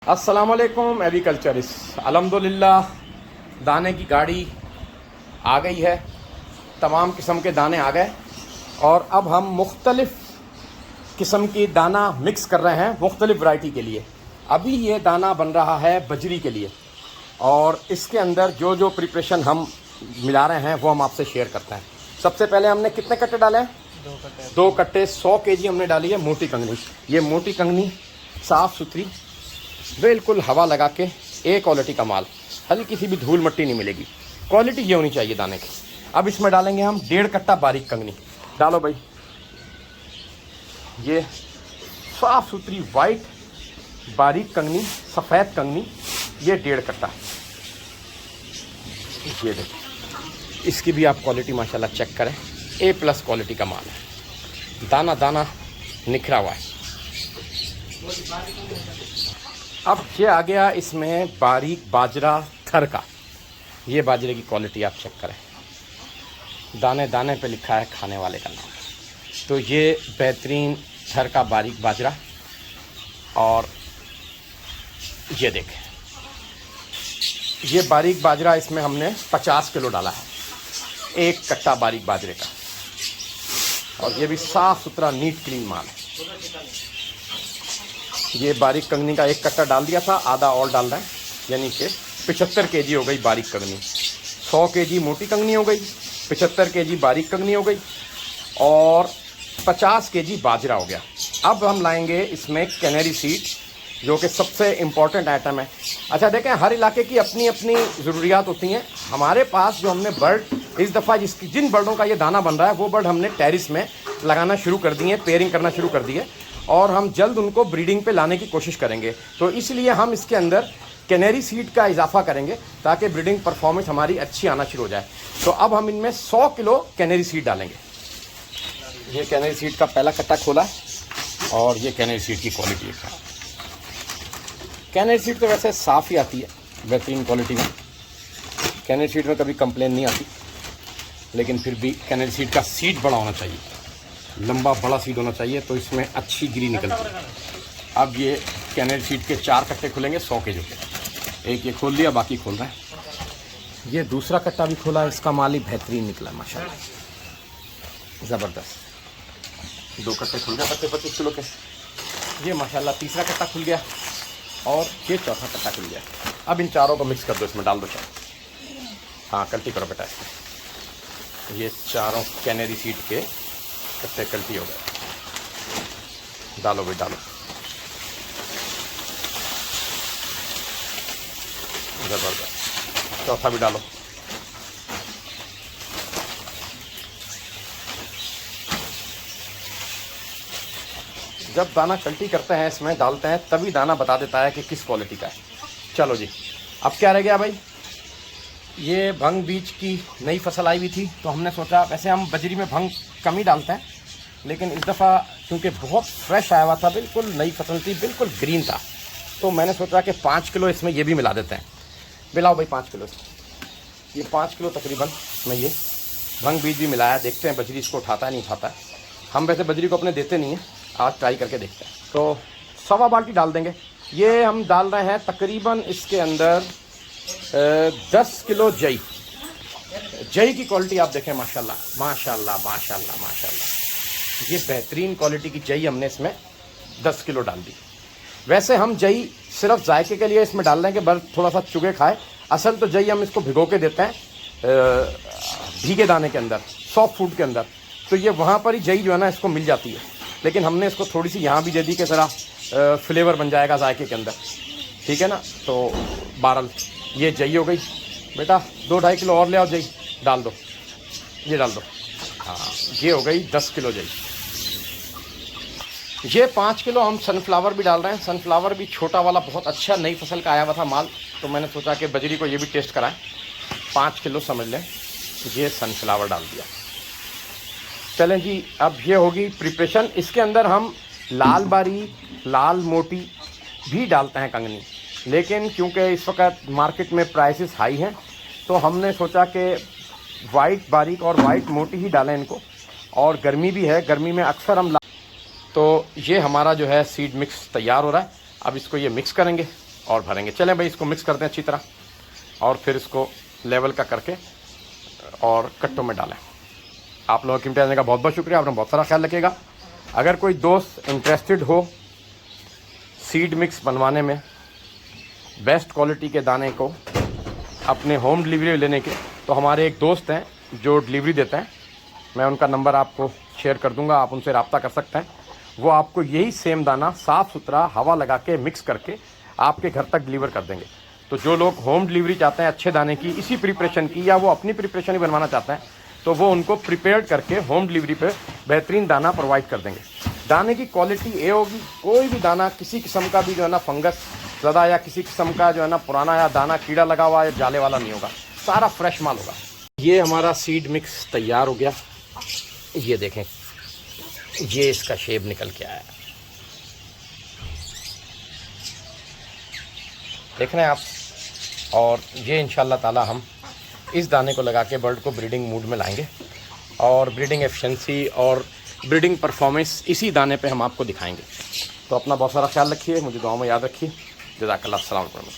अस्सलामुअलैकुम एग्रीकल्चरिस्ट। अल्हम्दुलिल्लाह दाने की गाड़ी आ गई है, तमाम किस्म के दाने आ गए और अब हम मुख्तलिफ़ किस्म की दाना मिक्स कर रहे हैं मुख्तलिफ़ वैरायटी के लिए। अभी ये दाना बन रहा है बजरी के लिए और इसके अंदर जो जो प्रिपरेशन हम मिला रहे हैं वो हम आपसे शेयर करते हैं। सबसे पहले हमने कितने कट्टे डाले हैं? 2 कट्टे 100 kg हमने डाली है मोटी कंगनी। ये मोटी कंगनी साफ़ सुथरी, बिल्कुल हवा लगा के ए क्वालिटी का माल, हल्की सी भी धूल मट्टी नहीं मिलेगी। क्वालिटी ये होनी चाहिए दाने की। अब इसमें डालेंगे हम 1.5 कट्टा बारीक कंगनी। डालो भाई, ये साफ़ सुथरी वाइट बारीक कंगनी, सफ़ेद कंगनी, ये 1.5 कट्टा। ये देखिए, इसकी भी आप क्वालिटी माशाल्लाह चेक करें, A+ क्वालिटी का माल है, दाना दाना निखरा हुआ है। अब ये आ गया इसमें बारीक बाजरा थर का। ये बाजरे की क्वालिटी आप चेक करें, दाने दाने पे लिखा है खाने वाले का नाम। तो ये बेहतरीन थर का बारीक बाजरा, और ये देखें, ये बारीक बाजरा इसमें हमने 50 किलो डाला है, 1 कट्टा बारीक बाजरे का, और ये भी साफ़ सुथरा नीट क्लीन माल है। ये बारीक कंगनी का 1 कट्टा डाल दिया था, आधा और डाल रहे हैं, यानी कि 75 kg हो गई बारीक कंगनी। 100 kg मोटी कंगनी हो गई, 75 kg बारीक कंगनी हो गई, और 50 kg बाजरा हो गया। अब हम लाएंगे इसमें कैनरी सीड, जो कि सबसे इम्पॉर्टेंट आइटम है। अच्छा देखें, हर इलाके की अपनी अपनी ज़रूरियात होती हैं। हमारे पास जो हमने बर्ड इस दफ़ा जिन बर्डों का ये दाना बन रहा है, वो बर्ड हमने टेरिस में लगाना शुरू कर दिए, पेयरिंग करना शुरू कर दिए, और हम जल्द उनको ब्रीडिंग पे लाने की कोशिश करेंगे। तो इसलिए हम इसके अंदर कैनरी सीड का इजाफा करेंगे ताकि ब्रीडिंग परफॉर्मेंस हमारी अच्छी आना शुरू हो जाए। तो अब हम इनमें 100 किलो कैनरी सीड डालेंगे। ये कैनरी सीड का पहला कट्टा खोला है, और ये कैनरी सीड की क्वालिटी है। कैनरी सीड तो वैसे साफ़ ही आती है, बेहतरीन क्वालिटी में। कैनरी सीड में कभी कंप्लेन नहीं आती, लेकिन फिर भी कैनरी सीड का सीड बड़ा होना चाहिए, लंबा बड़ा सीड होना चाहिए, तो इसमें अच्छी गिरी निकलती है। अब ये कैनरी सीड के 4 कट्टे खुलेंगे 100 kg के। एक ये खोल लिया, बाकी खोल रहे हैं। ये दूसरा कट्टा भी खोला, इसका माल ही बेहतरीन निकला माशाल्लाह, ज़बरदस्त। 2 कट्टे खुल गए 25 किलो के। ये माशाल्लाह तीसरा कट्टा खुल गया, और ये चौथा कट्टा खुल गया। अब इन चारों को मिक्स कर दो, इसमें डाल दो चार। हाँ, कल्टी करो बेटा इसमें। ये चारों कैनरी सीड के कट्टे कल्टी हो गए। डालो भाई डालो, ज़बरदस्त। चौथा भी डालो। जब दाना कल्टी करते हैं, इसमें डालते हैं, तभी दाना बता देता है कि किस क्वालिटी का है। चलो जी, अब क्या रह गया भाई? ये भंग बीज की नई फसल आई हुई थी, तो हमने सोचा, वैसे हम बजरी में भंग कम ही डालते हैं, लेकिन इस दफ़ा क्योंकि बहुत फ्रेश आया हुआ था, बिल्कुल नई फसल थी, बिल्कुल ग्रीन था, तो मैंने सोचा कि 5 किलो इसमें ये भी मिला देते हैं। मिलाओ भाई 5 किलो। ये 5 किलो तकरीबन मैं ये भंग बीज भी मिलाया। देखते हैं बजरी इसको उठाता है नहीं उठाता है। हम वैसे बजरी को अपने देते नहीं हैं, आज ट्राई करके देखते हैं। तो 1.25 बाल्टी डाल देंगे। ये हम डाल रहे हैं तकरीबन इसके अंदर 10 किलो जई। जई की क्वालिटी आप देखें, माशाल्लाह माशाल्लाह माशाल्लाह माशाल्लाह। ये बेहतरीन क्वालिटी की जई हमने इसमें 10 किलो डाल दी। वैसे हम जई सिर्फ जायके के लिए इसमें डाल दें कि बस थोड़ा सा चुगे खाए। असल तो जई हम इसको भिगो के देते हैं भीगे दाने के अंदर, सॉफ्ट फूड के अंदर, तो ये वहाँ पर ही जई जो है ना इसको मिल जाती है। लेकिन हमने इसको थोड़ी सी यहाँ भी दे दी कि ज़रा फ्लेवर बन जाएगा जायके के अंदर, ठीक है ना। तो बहरहाल ये जई हो गई। बेटा 2-2.5 किलो और ले आओ, जई डाल दो, ये डाल दो। हाँ, ये हो गई 10 किलो जई। ये 5 किलो हम सनफ्लावर भी डाल रहे हैं। सनफ्लावर भी छोटा वाला बहुत अच्छा नई फसल का आया हुआ था माल, तो मैंने सोचा कि बजरी को ये भी टेस्ट कराएं। 5 किलो समझ लें, ये सनफ्लावर डाल दिया। चलें जी, अब ये होगी प्रिपरेशन। इसके अंदर हम लाल बारी, लाल मोटी भी डालते हैं कंगनी, लेकिन क्योंकि इस वक्त मार्केट में प्राइसेस हाई हैं, तो हमने सोचा कि वाइट बारीक और वाइट मोटी ही डालें इनको। और गर्मी भी है, गर्मी में अक्सर हम तो ये हमारा जो है सीड मिक्स तैयार हो रहा है। अब इसको ये मिक्स करेंगे और भरेंगे। चलें भाई, इसको मिक्स करते हैं अच्छी तरह और फिर इसको लेवल का करके और कट्टों में डालें। आप लोगों की कीमती का बहुत बहुत शुक्रिया, आपने बहुत सारा ख्याल रखिएगा। अगर कोई दोस्त इंटरेस्टेड हो सीड मिक्स बनवाने में, बेस्ट क्वालिटी के दाने को अपने होम डिलीवरी लेने के, तो हमारे एक दोस्त हैं जो डिलीवरी देते हैं, मैं उनका नंबर आपको शेयर कर दूंगा, आप उनसे रब्ता कर सकते हैं। वो आपको यही सेम दाना साफ़ सुथरा हवा लगा के मिक्स करके आपके घर तक डिलीवर कर देंगे। तो जो लोग होम डिलीवरी चाहते हैं अच्छे दाने की, इसी प्रिपरेशन की, या वो अपनी प्रिपरेशन ही बनवाना चाहते हैं, तो वो उनको प्रिपेयर्ड करके होम डिलीवरी पे बेहतरीन दाना प्रोवाइड कर देंगे। दाने की क्वालिटी ये होगी, कोई भी दाना किसी किस्म का भी जो है ना फंगस ज़्यादा या किसी किस्म का जो है ना पुराना या दाना कीड़ा लगा हुआ या जाले वाला नहीं होगा, सारा फ्रेश माल होगा। ये हमारा सीड मिक्स तैयार हो गया। ये देखें, ये इसका शेप निकल के आया, देख रहे हैं आप। और ये इंशाल्लाह ताला हम इस दाने को लगा के बर्ड को ब्रीडिंग मूड में लाएंगे और ब्रीडिंग एफिशिएंसी और ब्रीडिंग परफॉर्मेंस इसी दाने पे हम आपको दिखाएंगे। तो अपना बहुत सारा ख्याल रखिए, मुझे दुआ में याद रखिए। जज़ाकल्लाह, अस्सलाम वालेकुम।